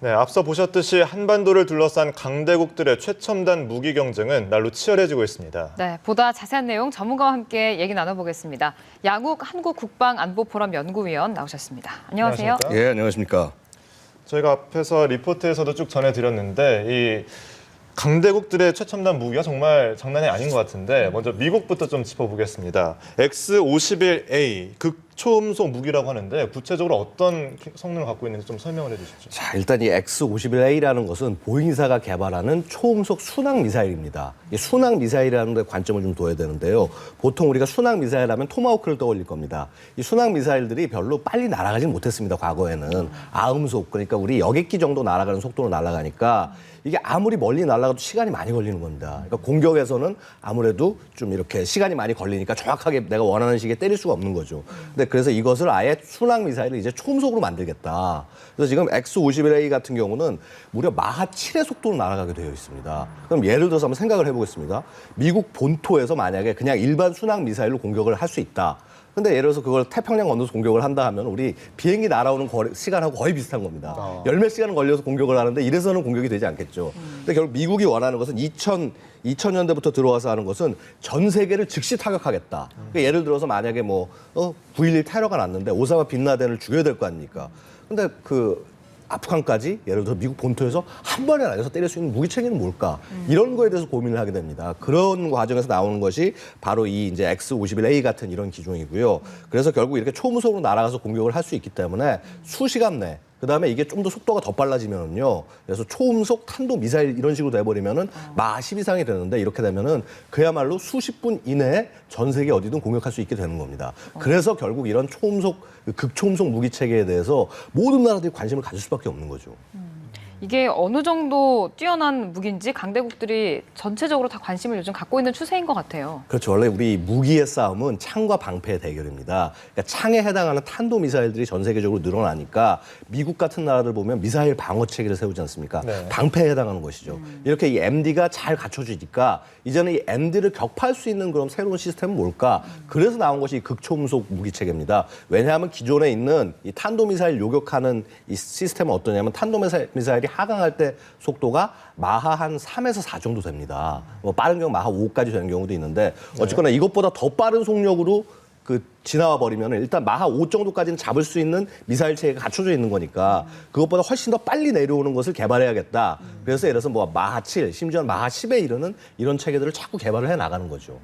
네, 앞서 보셨듯이 한반도를 둘러싼 강대국들의 최첨단 무기 경쟁은 날로 치열해지고 있습니다. 네, 보다 자세한 내용 전문가와 함께 얘기 나눠보겠습니다. 양욱 한국국방안보포럼 연구위원 나오셨습니다. 안녕하세요. 안녕하십니까? 예, 안녕하십니까. 저희가 앞에서 리포트에서도 쭉 전해드렸는데 이 강대국들의 최첨단 무기가 정말 장난이 아닌 것 같은데 먼저 미국부터 좀 짚어보겠습니다. X-51A 극초음속 무기라고 하는데 구체적으로 어떤 성능을 갖고 있는지 좀 설명을 해주시죠. 자, 일단 이 X-51A라는 것은 보잉사가 개발하는 초음속 순항 미사일입니다. 이 순항 미사일이라는 데 관점을 좀 둬야 되는데요. 보통 우리가 순항 미사일 하면 토마호크를 떠올릴 겁니다. 이 순항 미사일들이 별로 빨리 날아가진 못했습니다. 과거에는 아음속, 그러니까 우리 여객기 정도 날아가는 속도로 날아가니까 이게 아무리 멀리 날아가도 시간이 많이 걸리는 겁니다. 그러니까 공격에서는 아무래도 좀 이렇게 시간이 많이 걸리니까 정확하게 내가 원하는 시기에 때릴 수가 없는 거죠. 근데 그래서 이것을 아예 순항 미사일을 이제 초음속으로 만들겠다. 그래서 지금 X-51A 같은 경우는 무려 마하 7의 속도로 날아가게 되어 있습니다. 그럼 예를 들어서 한번 생각을 해보겠습니다. 미국 본토에서 만약에 그냥 일반 순항 미사일로 공격을 할 수 있다. 근데 예를 들어서 그걸 태평양 건너서 공격을 한다 하면 우리 비행기 날아오는 시간하고 거의 비슷한 겁니다. 열몇 시간 걸려서 공격을 하는데 이래서는 공격이 되지 않겠죠. 근데 결국 미국이 원하는 것은 2000년대부터 들어와서 하는 것은 전 세계를 즉시 타격하겠다. 그러니까 예를 들어서 만약에 9.11 테러가 났는데 오사마 빈라덴을 죽여야 될 거 아닙니까? 근데 아프간까지 예를 들어 미국 본토에서 한 번에 날려서 때릴 수 있는 무기 체계는 뭘까? 이런 거에 대해서 고민을 하게 됩니다. 그런 과정에서 나오는 것이 바로 이 이제 X-51A 같은 이런 기종이고요. 그래서 결국 이렇게 초음속으로 날아가서 공격을 할 수 있기 때문에 수시간 내 그다음에 이게 좀 더 속도가 더 빨라지면은요. 그래서 초음속 탄도 미사일 이런 식으로 돼버리면은 마하 10 이상이 되는데 이렇게 되면은 그야말로 수십 분 이내에 전 세계 어디든 공격할 수 있게 되는 겁니다. 그래서 결국 이런 극초음속 무기 체계에 대해서 모든 나라들이 관심을 가질 수밖에 없는 거죠. 이게 어느 정도 뛰어난 무기인지 강대국들이 전체적으로 다 관심을 요즘 갖고 있는 추세인 것 같아요. 그렇죠. 원래 우리 무기의 싸움은 창과 방패의 대결입니다. 그러니까 창에 해당하는 탄도미사일들이 전 세계적으로 늘어나니까 미국 같은 나라들 보면 미사일 방어 체계를 세우지 않습니까? 네. 방패에 해당하는 것이죠. 이렇게 이 MD가 잘 갖춰지니까 이제는 이 MD를 격파할 수 있는 그런 새로운 시스템은 뭘까? 그래서 나온 것이 극초음속 무기 체계입니다. 왜냐하면 기존에 있는 이 탄도미사일 요격하는 이 시스템은 어떠냐면 탄도미사일이 하강할 때 속도가 마하 한 3에서 4 정도 됩니다. 빠른 경우 마하 5까지 되는 경우도 있는데 어쨌거나 이것보다 더 빠른 속력으로 지나와 버리면 일단 마하 5 정도까지는 잡을 수 있는 미사일 체계가 갖춰져 있는 거니까 그것보다 훨씬 더 빨리 내려오는 것을 개발해야겠다. 그래서 예를 들어서 마하 7, 심지어 마하 10에 이르는 이런 체계들을 자꾸 개발을 해 나가는 거죠.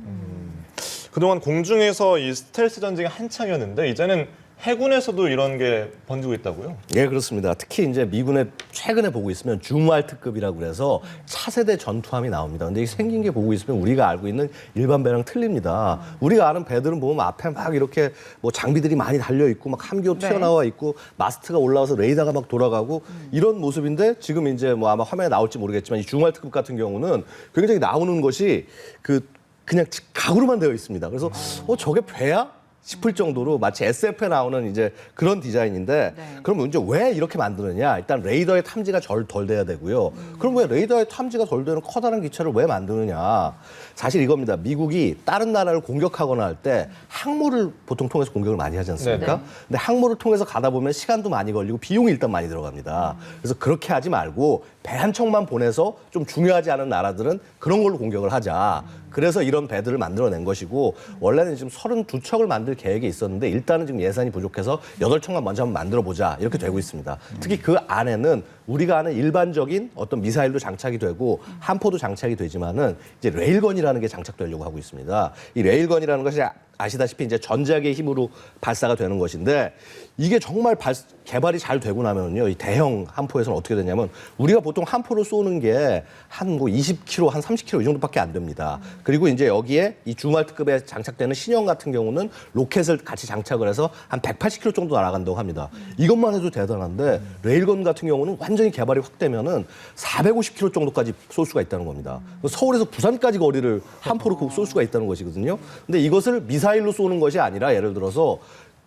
그동안 공중에서 이 스텔스 전쟁이 한창이었는데 이제는 해군에서도 이런 게 번지고 있다고요? 예, 그렇습니다. 특히 이제 미군의 최근에 보고 있으면 주무알 특급이라고 그래서 차세대 전투함이 나옵니다. 근데 이 생긴 게 보고 있으면 우리가 알고 있는 일반 배랑 틀립니다. 우리가 아는 배들은 보면 앞에 막 이렇게 장비들이 많이 달려 있고 막 함교 튀어나와 있고 마스트가 올라와서 레이더가 막 돌아가고 이런 모습인데 지금 이제 아마 화면에 나올지 모르겠지만 이 주무알 특급 같은 경우는 굉장히 나오는 것이 그냥 각으로만 되어 있습니다. 그래서 저게 배야? 싶을 정도로 마치 SF에 나오는 이제 그런 디자인인데 그럼 이제 왜 이렇게 만드느냐? 일단 레이더의 탐지가 덜 돼야 되고요. 그럼 왜 레이더의 탐지가 덜 되는 커다란 기체를 왜 만드느냐? 사실 이겁니다. 미국이 다른 나라를 공격하거나 할 때 항모를 보통 통해서 공격을 많이 하지 않습니까? 네네. 근데 항모를 통해서 가다 보면 시간도 많이 걸리고 비용이 일단 많이 들어갑니다. 그래서 그렇게 하지 말고 배 한 척만 보내서 좀 중요하지 않은 나라들은 그런 걸로 공격을 하자. 그래서 이런 배들을 만들어낸 것이고 원래는 지금 32척을 만들 계획이 있었는데 일단은 지금 예산이 부족해서 8척만 먼저 한번 만들어보자 이렇게 되고 있습니다. 특히 그 안에는 우리가 아는 일반적인 어떤 미사일도 장착이 되고 함포도 장착이 되지만은 이제 레일건이라는 게 장착되려고 하고 있습니다. 이 레일건이라는 것이 아시다시피 이제 전작의 힘으로 발사가 되는 것인데 이게 정말 개발이 잘 되고 나면요, 이 대형 함포에서는 어떻게 되냐면 우리가 보통 함포를 쏘는 게 한 20km, 한 30km 이 정도밖에 안 됩니다. 그리고 이제 여기에 이 주말 특급에 장착되는 신형 같은 경우는 로켓을 같이 장착을 해서 한 180km 정도 날아간다고 합니다. 이것만 해도 대단한데 레일건 같은 경우는 완전히 개발이 확 되면은 450km 정도까지 쏠 수가 있다는 겁니다. 서울에서 부산까지 거리를 함포로 쏠 수가 있다는 것이거든요. 근데 이것을 미사일로 쏘는 것이 아니라 예를 들어서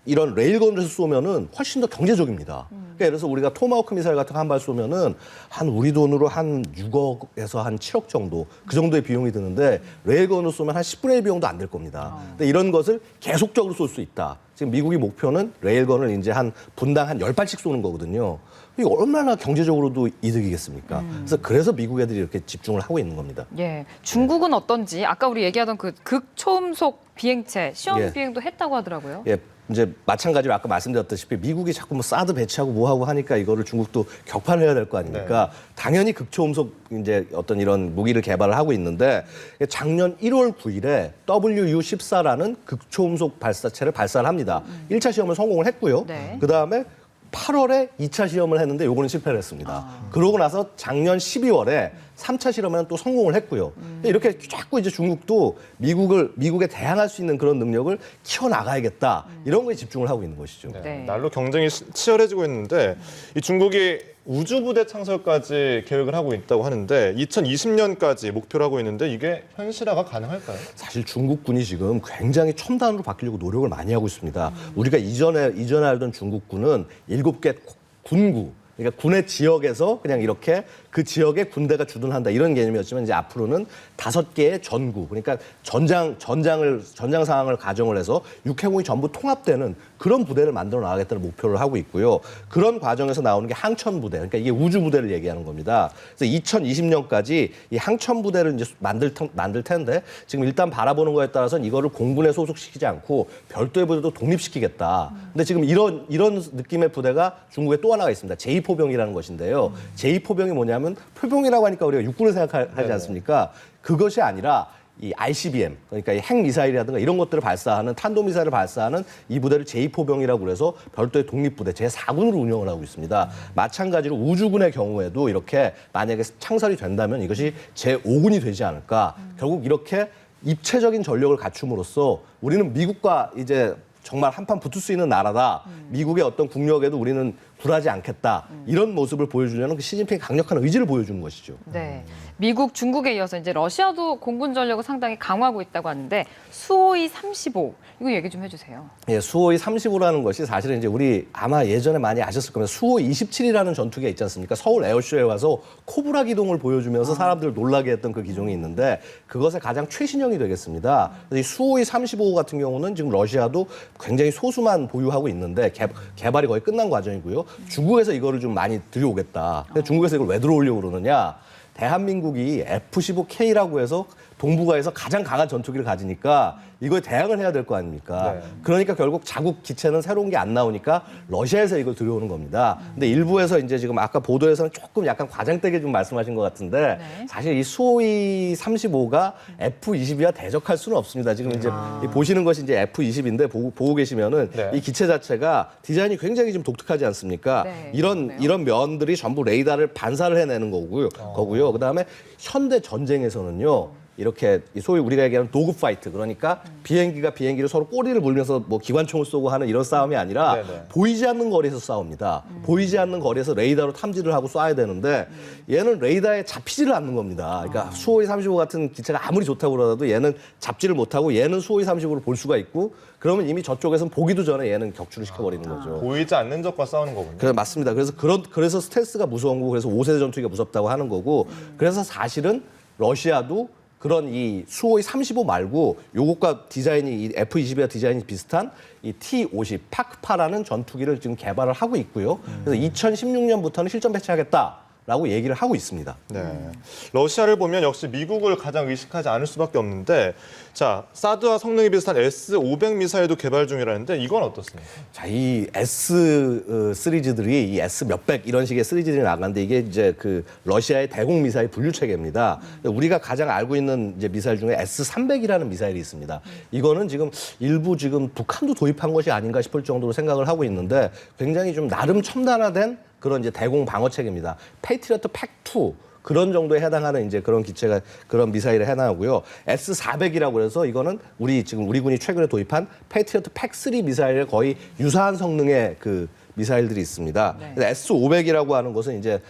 이런 레일건에서 쏘면은 훨씬 더 경제적입니다. 그러니까 예를 들어서 우리가 토마호크 미사일 같은 거 한 발 쏘면은 한 우리 돈으로 한 6억에서 한 7억 정도 그 정도의 비용이 드는데 레일건으로 쏘면 한 10분의 1 비용도 안 될 겁니다. 근데 이런 것을 계속적으로 쏠 수 있다. 지금 미국의 목표는 레일건을 이제 한 분당 한 10발씩 쏘는 거거든요. 이게 얼마나 경제적으로도 이득이겠습니까? 그래서 미국 애들이 이렇게 집중을 하고 있는 겁니다. 예, 중국은 어떤지 아까 우리 얘기하던 그 극초음속 비행체 시험 예. 비행도 했다고 하더라고요. 예, 이제 마찬가지로 아까 말씀드렸다시피 미국이 자꾸 뭐 사드 배치하고 뭐 하고 하니까 이거를 중국도 격파를 해야 될 거 아닙니까? 당연히 극초음속 이제 어떤 이런 무기를 개발을 하고 있는데 작년 1월 9일에 WU-14라는 극초음속 발사체를 발사를 합니다. 1차 시험을 성공을 했고요. 네. 그다음에 8월에 2차 시험을 했는데 요거는 실패를 했습니다. 그러고 나서 작년 12월에 3차 실험에는 또 성공을 했고요. 이렇게 자꾸 이제 중국도 미국에 대항할 수 있는 그런 능력을 키워나가야겠다. 이런 거에 집중을 하고 있는 것이죠. 네. 날로 경쟁이 치열해지고 있는데 이 중국이 우주부대 창설까지 계획을 하고 있다고 하는데 2020년까지 목표를 하고 있는데 이게 현실화가 가능할까요? 사실 중국군이 지금 굉장히 첨단으로 바뀌려고 노력을 많이 하고 있습니다. 우리가 이전에 알던 중국군은 7개 군구, 그러니까 군의 지역에서 그냥 이렇게 그 지역에 군대가 주둔한다 이런 개념이었지만 이제 앞으로는 5개의 전구, 그러니까 전장 상황을 가정을 해서 육해공이 전부 통합되는 그런 부대를 만들어 나가겠다는 목표를 하고 있고요. 그런 과정에서 나오는 게 항천 부대, 그러니까 이게 우주 부대를 얘기하는 겁니다. 그래서 2020년까지 이 항천 부대를 이제 만들 텐데 지금 일단 바라보는 거에 따라서는 이거를 공군에 소속시키지 않고 별도의 부대도 독립시키겠다. 근데 지금 이런 느낌의 부대가 중국에 또 하나가 있습니다. 제2포병이라는 것인데요. 제2포병이 뭐냐면 표병이라고 하니까 우리가 육군을 생각하지 않습니까? 그것이 아니라 이 ICBM, 그러니까 이 핵미사일이라든가 이런 것들을 발사하는 탄도미사일을 발사하는 이 부대를 제2포병이라고 그래서 별도의 독립부대 제4군으로 운영을 하고 있습니다. 마찬가지로 우주군의 경우에도 이렇게 만약에 창설이 된다면 이것이 제5군이 되지 않을까. 결국 이렇게 입체적인 전력을 갖춤으로써 우리는 미국과 이제 정말 한판 붙을 수 있는 나라다. 미국의 어떤 국력에도 우리는 굴하지 않겠다. 이런 모습을 보여주려는 그 시진핑의 강력한 의지를 보여주는 것이죠. 네. 미국, 중국에 이어서 이제 러시아도 공군 전력을 상당히 강화하고 있다고 하는데 수호이 35 이거 얘기 좀 해주세요. 예, 수호이 35라는 것이 사실은 이제 우리 아마 예전에 많이 아셨을 겁니다. 수호이 27이라는 전투기가 있지 않습니까? 서울 에어쇼에 와서 코브라 기동을 보여주면서 사람들을 놀라게 했던 그 기종이 있는데 그것의 가장 최신형이 되겠습니다. 그래서 이 수호이 35 같은 경우는 지금 러시아도 굉장히 소수만 보유하고 있는데 개발이 거의 끝난 과정이고요. 중국에서 이거를 좀 많이 들여오겠다. 근데 중국에서 이걸 왜 들어오려고 그러느냐? 대한민국이 F-15K라고 해서 동북아에서 가장 강한 전투기를 가지니까 이거에 대항을 해야 될 거 아닙니까? 네. 그러니까 결국 자국 기체는 새로운 게 안 나오니까 러시아에서 이걸 들여오는 겁니다. 근데 일부에서 이제 지금 아까 보도에서는 조금 약간 과장되게 좀 말씀하신 것 같은데 네. 사실 이 수호이 35가 F-22와 대적할 수는 없습니다. 지금 이제 이 보시는 것이 이제 F-20인데 보고 계시면은 네. 이 기체 자체가 디자인이 굉장히 좀 독특하지 않습니까? 네, 이런 면들이 전부 레이더를 반사를 해내는 거고요. 그다음에 현대 전쟁에서는요. 이렇게 소위 우리가 얘기하는 도그 파이트, 그러니까 비행기가 비행기를 서로 꼬리를 물면서 뭐 기관총을 쏘고 하는 이런 싸움이 아니라 네네. 보이지 않는 거리에서 싸웁니다. 보이지 않는 거리에서 레이더로 탐지를 하고 쏴야 되는데 얘는 레이더에 잡히지를 않는 겁니다. 그러니까 수호이 35 같은 기체가 아무리 좋다고 그러더라도 얘는 잡지를 못하고 얘는 수호이 35를 볼 수가 있고 그러면 이미 저쪽에서는 보기도 전에 얘는 격추를 시켜버리는 거죠. 보이지 않는 적과 싸우는 거군요. 그래 맞습니다. 그래서 스텔스가 무서운 거고 그래서 5세대 전투기가 무섭다고 하는 거고 그래서 사실은 러시아도 그런 이 수호이 35 말고 요것과 디자인이 이 F-22와 디자인이 비슷한 이 T-50 파크파라는 전투기를 지금 개발을 하고 있고요. 그래서 2016년부터는 실전 배치하겠다라고 얘기를 하고 있습니다. 네. 러시아를 보면 역시 미국을 가장 의식하지 않을 수밖에 없는데 자, 사드와 성능이 비슷한 S-500 미사일도 개발 중이라는데 이건 어떻습니까? 자, 이 S 시리즈들이 이 S 몇백 이런 식의 시리즈들이 나가는데 이게 이제 그 러시아의 대공 미사일 분류 체계입니다. 우리가 가장 알고 있는 이제 미사일 중에 S300이라는 미사일이 있습니다. 이거는 지금 일부 지금 북한도 도입한 것이 아닌가 싶을 정도로 생각을 하고 있는데 굉장히 좀 나름 첨단화된 그런 이제 대공 방어 체계입니다. 페이트리어트 팩2 그런 정도에 해당하는 이제 그런 기체가 그런 미사일에 해당하고요. S400이라고 해서 이거는 우리 군이 최근에 도입한 페이트리어트 팩3 미사일에 거의 유사한 성능의 그 미사일들이 있습니다. 네. S500이라고 하는 것은 이제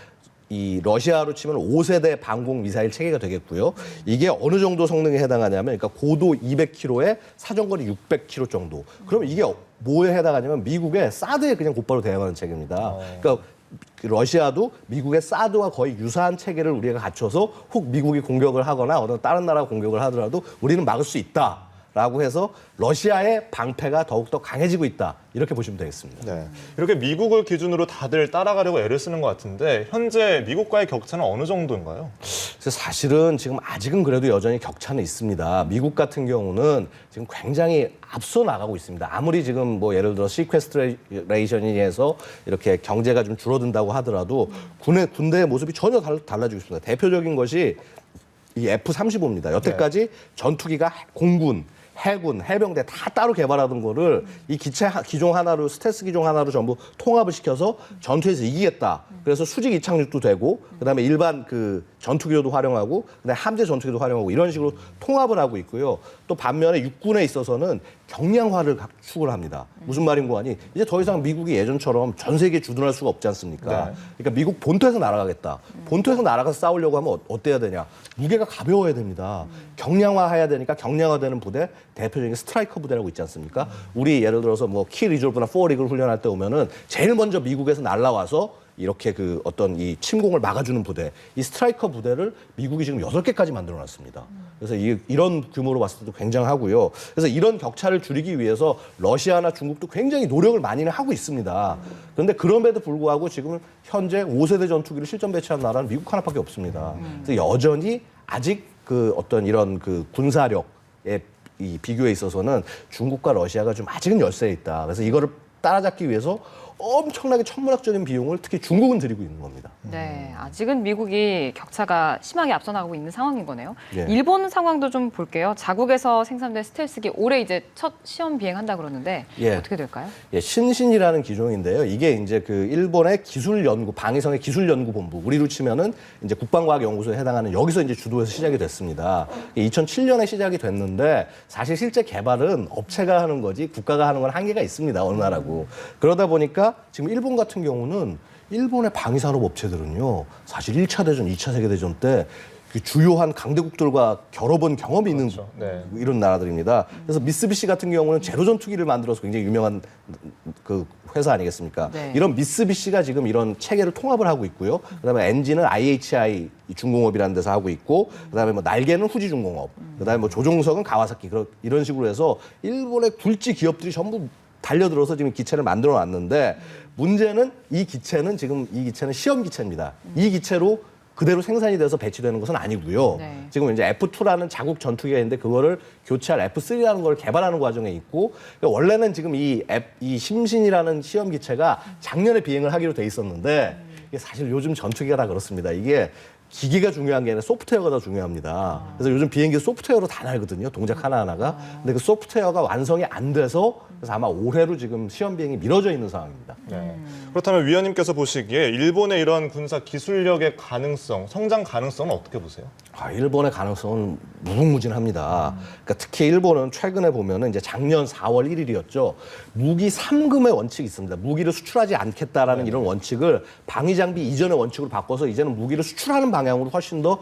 이 러시아로 치면 5세대 방공 미사일 체계가 되겠고요. 이게 어느 정도 성능에 해당하냐면 그러니까 고도 200km에 사정거리 600km 정도. 그러면 이게 뭐에 해당하냐면 미국의 사드에 그냥 곧바로 대응하는 체계입니다. 그러니까 러시아도 미국의 사드와 거의 유사한 체계를 우리가 갖춰서 혹 미국이 공격을 하거나 어떤 다른 나라가 공격을 하더라도 우리는 막을 수 있다라고 해서 러시아의 방패가 더욱더 강해지고 있다. 이렇게 보시면 되겠습니다. 네. 이렇게 미국을 기준으로 다들 따라가려고 애를 쓰는 것 같은데 현재 미국과의 격차는 어느 정도인가요? 그래서 사실은 지금 아직은 그래도 여전히 격차는 있습니다. 미국 같은 경우는 지금 굉장히 앞서 나가고 있습니다. 아무리 지금 뭐 예를 들어 시퀘스트레이션이 해서 이렇게 경제가 좀 줄어든다고 하더라도 군대의 모습이 전혀 달라지고 있습니다. 대표적인 것이 이 F-35입니다. 여태까지 전투기가 공군, 해군, 해병대 다 따로 개발하던 거를 이 기종 하나로 스텔스 기종 하나로 전부 통합을 시켜서 전투에서 이기겠다. 그래서 수직 이착륙도 되고 그다음에 일반 그 전투기로도 활용하고 그다음에 함재 전투기도 활용하고 이런 식으로 통합을 하고 있고요. 또 반면에 육군에 있어서는 경량화를 추구를 합니다. 무슨 말인고 하니 이제 더 이상 미국이 예전처럼 전 세계에 주둔할 수가 없지 않습니까? 네. 그러니까 미국 본토에서 날아가겠다. 본토에서 날아가서 싸우려고 하면 어때야 되냐? 무게가 가벼워야 됩니다. 경량화해야 되니까 경량화되는 부대 대표적인 스트라이커 부대라고 있지 않습니까? 우리 예를 들어서 뭐 키 리졸브나 포어리그를 훈련할 때 오면은 제일 먼저 미국에서 날아와서 이렇게 그 어떤 이 침공을 막아주는 부대, 이 스트라이커 부대를 미국이 지금 8개까지 만들어놨습니다. 그래서 이런 규모로 봤을 때도 굉장하고요. 그래서 이런 격차를 줄이기 위해서 러시아나 중국도 굉장히 노력을 많이는 하고 있습니다. 그런데 그럼에도 불구하고 지금 현재 5세대 전투기를 실전 배치한 나라는 미국 하나밖에 없습니다. 그래서 여전히 아직 그 어떤 이런 그 군사력의 이 비교에 있어서는 중국과 러시아가 좀 아직은 열세에 있다. 그래서 이거를 따라잡기 위해서 엄청나게 천문학적인 비용을 특히 중국은 들이고 있는 겁니다. 네, 아직은 미국이 격차가 심하게 앞서 나가고 있는 상황인 거네요. 예. 일본 상황도 좀 볼게요. 자국에서 생산된 스텔스기 올해 이제 첫 시험 비행한다 그러는데 예. 어떻게 될까요? 예, 신신이라는 기종인데요. 이게 이제 그 일본의 기술연구, 방위성의 기술연구본부, 우리로 치면은 이제 국방과학연구소에 해당하는 여기서 이제 주도해서 시작이 됐습니다. 2007년에 시작이 됐는데 사실 실제 개발은 업체가 하는 거지 국가가 하는 건 한계가 있습니다. 어느 나라고. 그러다 보니까 지금 일본 같은 경우는 일본의 방위산업 업체들은요. 사실 1차 대전, 2차 세계대전 때 그 주요한 강대국들과 겨뤄본 경험이 있는 그렇죠. 네. 이런 나라들입니다. 그래서 미쓰비시 같은 경우는 제로 전투기를 만들어서 굉장히 유명한 그 회사 아니겠습니까? 네. 이런 미쓰비시가 지금 이런 체계를 통합을 하고 있고요. 그다음에 엔진은 IHI 중공업이라는 데서 하고 있고, 그다음에 뭐 날개는 후지중공업, 그다음에 뭐 조종석은 가와사키 이런 식으로 해서 일본의 굴지 기업들이 전부 달려들어서 지금 기체를 만들어 놨는데 문제는 이 기체는 시험 기체입니다. 이 기체로 그대로 생산이 돼서 배치되는 것은 아니고요. 네. 지금 이제 F2라는 자국 전투기가 있는데 그거를 교체할 F3라는 걸 개발하는 과정에 있고 그러니까 원래는 지금 이 심신이라는 시험 기체가 작년에 비행을 하기로 돼 있었는데 이게 사실 요즘 전투기가 다 그렇습니다. 이게 기기가 중요한 게 아니라 소프트웨어가 더 중요합니다. 그래서 요즘 비행기 소프트웨어로 다 날거든요. 동작 하나하나가. 근데 그 소프트웨어가 완성이 안 돼서 그래서 아마 올해로 지금 시험 비행이 미뤄져 있는 상황입니다. 네. 그렇다면 위원님께서 보시기에 일본의 이런 군사 기술력의 가능성, 성장 가능성은 어떻게 보세요? 일본의 가능성은 무궁무진합니다. 그러니까 특히 일본은 최근에 보면은 이제 작년 4월 1일이었죠. 무기 3금의 원칙이 있습니다. 무기를 수출하지 않겠다라는 이런 원칙을 방위 장비 이전의 원칙으로 바꿔서 이제는 무기를 수출하는 방향으로 훨씬 더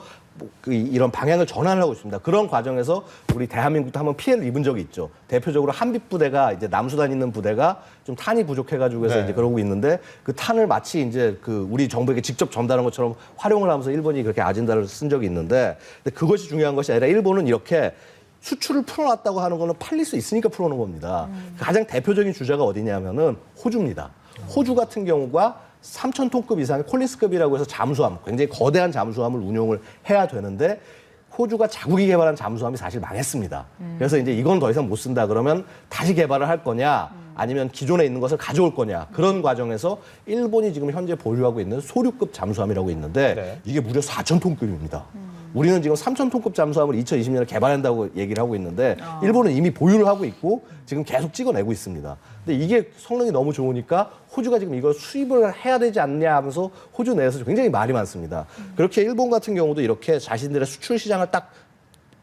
이런 방향을 전환을 하고 있습니다. 그런 과정에서 우리 대한민국도 한번 피해를 입은 적이 있죠. 대표적으로 한빛 부대가 이제 남수단 있는 부대가 좀 탄이 부족해가지고 해서 네. 이제 그러고 있는데 그 탄을 마치 이제 그 우리 정부에게 직접 전달한 것처럼 활용을 하면서 일본이 그렇게 아젠다를 쓴 적이 있는데 근데 그것이 중요한 것이 아니라 일본은 이렇게 수출을 풀어놨다고 하는 거는 팔릴 수 있으니까 풀어놓은 겁니다. 가장 대표적인 주자가 어디냐면은 호주입니다. 호주 같은 경우가 3,000톤급 이상의 콜린스급이라고 해서 잠수함, 굉장히 거대한 잠수함을 운용을 해야 되는데 호주가 자국이 개발한 잠수함이 사실 망했습니다. 그래서 이제 이건 더 이상 못 쓴다 그러면 다시 개발을 할 거냐 아니면 기존에 있는 것을 가져올 거냐 그런 과정에서 일본이 지금 현재 보유하고 있는 소류급 잠수함이라고 있는데 네. 이게 무려 4,000톤급입니다. 우리는 지금 3,000톤급 잠수함을 2020년에 개발한다고 얘기를 하고 있는데 일본은 이미 보유를 하고 있고 지금 계속 찍어내고 있습니다. 근데 이게 성능이 너무 좋으니까 호주가 지금 이걸 수입을 해야 되지 않냐 하면서 호주 내에서 굉장히 말이 많습니다. 그렇게 일본 같은 경우도 이렇게 자신들의 수출 시장을 딱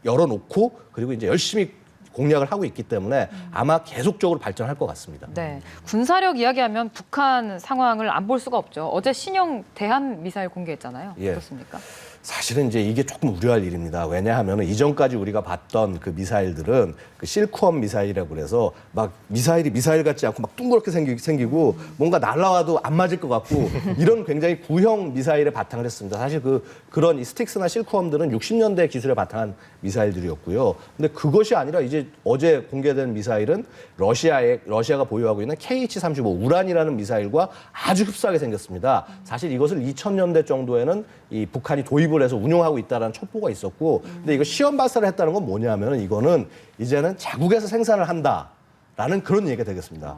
열어놓고 그리고 이제 열심히 공략을 하고 있기 때문에 아마 계속적으로 발전할 것 같습니다. 네, 군사력 이야기하면 북한 상황을 안 볼 수가 없죠. 어제 신형 대한 미사일 공개했잖아요. 예. 어떻습니까? 사실은 이제 이게 조금 우려할 일입니다. 왜냐하면 이전까지 우리가 봤던 그 미사일들은 그 실크원 미사일이라고 그래서 막 미사일이 미사일 같지 않고 막 둥그렇게 생기고 뭔가 날아와도 안 맞을 것 같고 이런 굉장히 구형 미사일에 바탕을 했습니다. 사실 그런 이 스틱스나 실크원들은 60년대 기술에 바탕한 미사일들이었고요. 근데 그것이 아니라 이제 어제 공개된 미사일은 러시아가 보유하고 있는 KH-35 우란이라는 미사일과 아주 흡사하게 생겼습니다. 사실 이것을 2000년대 정도에는 이 북한이 도입을 해서 운용하고 있다는 첩보가 있었고, 근데 이거 시험 발사를 했다는 건 뭐냐면 이거는 이제는 자국에서 생산을 한다라는 그런 얘기가 되겠습니다.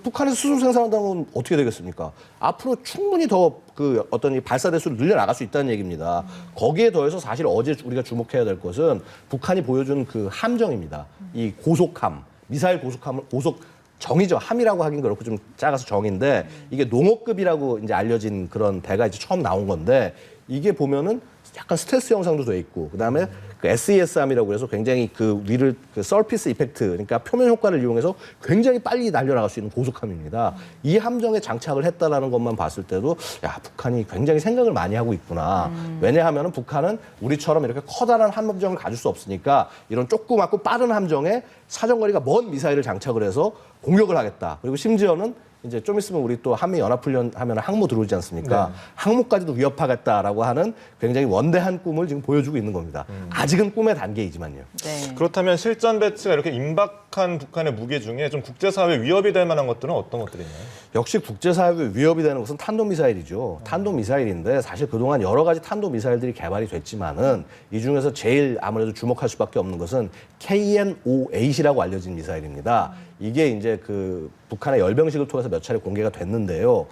북한에서 스스로 생산한다는 건 어떻게 되겠습니까? 앞으로 충분히 더 그 어떤 이 발사 대수를 늘려나갈 수 있다는 얘기입니다. 거기에 더해서 사실 어제 우리가 주목해야 될 것은 북한이 보여준 그 함정입니다. 이 고속함, 미사일 고속 정이죠. 함이라고 하긴 그렇고 좀 작아서 정인데 이게 농어급이라고 이제 알려진 그런 배가 이제 처음 나온 건데 이게 보면은 약간 스텔스 형상도 돼 있고 그다음에 그 SES함이라고 해서 굉장히 그 위를 그 서피스 이펙트 그러니까 표면 효과를 이용해서 굉장히 빨리 날려나갈 수 있는 고속함입니다. 이 함정에 장착을 했다라는 것만 봤을 때도 야 북한이 굉장히 생각을 많이 하고 있구나. 왜냐하면은 북한은 우리처럼 이렇게 커다란 함정을 가질 수 없으니까 이런 조그맣고 빠른 함정에 사정거리가 먼 미사일을 장착을 해서 공격을 하겠다. 그리고 심지어는 이제 좀 있으면 우리 또 한미 연합훈련 하면 항모 들어오지 않습니까? 네. 항모까지도 위협하겠다라고 하는 굉장히 원대한 꿈을 지금 보여주고 있는 겁니다. 아직은 꿈의 단계이지만요. 네. 그렇다면 실전 배치가 이렇게 임박한 북한의 무기 중에 좀 국제사회 위협이 될 만한 것들은 어떤 것들이 있나요? 역시 국제사회 위협이 되는 것은 탄도미사일이죠. 탄도미사일인데 사실 그동안 여러 가지 탄도미사일들이 개발이 됐지만은 이 중에서 제일 아무래도 주목할 수밖에 없는 것은 KN-5-8이라고 알려진 미사일입니다. 이게 이제 그 북한의 열병식을 통해서 몇 차례 공개가 됐는데요.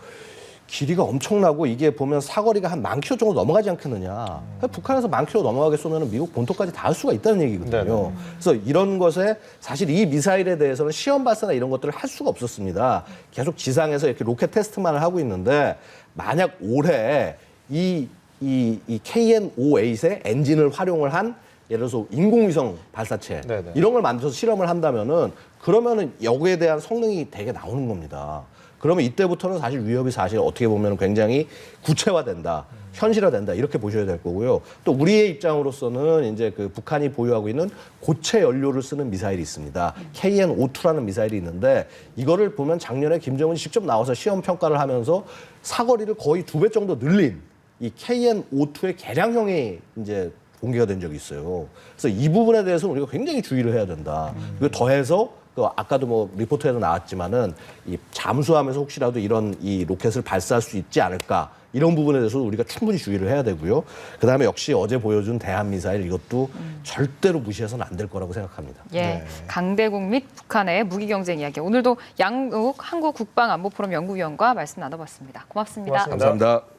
길이가 엄청나고 이게 보면 사거리가 한 10,000km 정도 넘어가지 않겠느냐. 북한에서 10,000km 넘어가게 쏘면 미국 본토까지 닿을 수가 있다는 얘기거든요. 네네. 그래서 이런 것에 사실 이 미사일에 대해서는 시험 발사나 이런 것들을 할 수가 없었습니다. 계속 지상에서 이렇게 로켓 테스트만을 하고 있는데 만약 올해 이 KN-5-8의 엔진을 활용을 한 예를 들어서 인공위성 발사체 네네. 이런 걸 만들어서 실험을 한다면은 그러면은 여기에 대한 성능이 되게 나오는 겁니다. 그러면 이때부터는 사실 위협이 사실 어떻게 보면 굉장히 구체화된다, 현실화된다 이렇게 보셔야 될 거고요. 또 우리의 입장으로서는 이제 그 북한이 보유하고 있는 고체 연료를 쓰는 미사일이 있습니다. KN-5-2라는 미사일이 있는데 이거를 보면 작년에 김정은이 직접 나와서 시험 평가를 하면서 사거리를 거의 2배 정도 늘린 이 KN-5-2의 개량형이 이제 공개가 된 적이 있어요. 그래서 이 부분에 대해서는 우리가 굉장히 주의를 해야 된다. 그리고 더해서 그 아까도 뭐 리포트에도 나왔지만은 이 잠수함에서 혹시라도 이런 이 로켓을 발사할 수 있지 않을까 이런 부분에 대해서 우리가 충분히 주의를 해야 되고요. 그다음에 역시 어제 보여준 대한 미사일 이것도 절대로 무시해서는 안 될 거라고 생각합니다. 예, 네. 강대국 및 북한의 무기 경쟁 이야기. 오늘도 양욱 한국 국방안보포럼 연구위원과 말씀 나눠봤습니다. 고맙습니다. 고맙습니다. 감사합니다.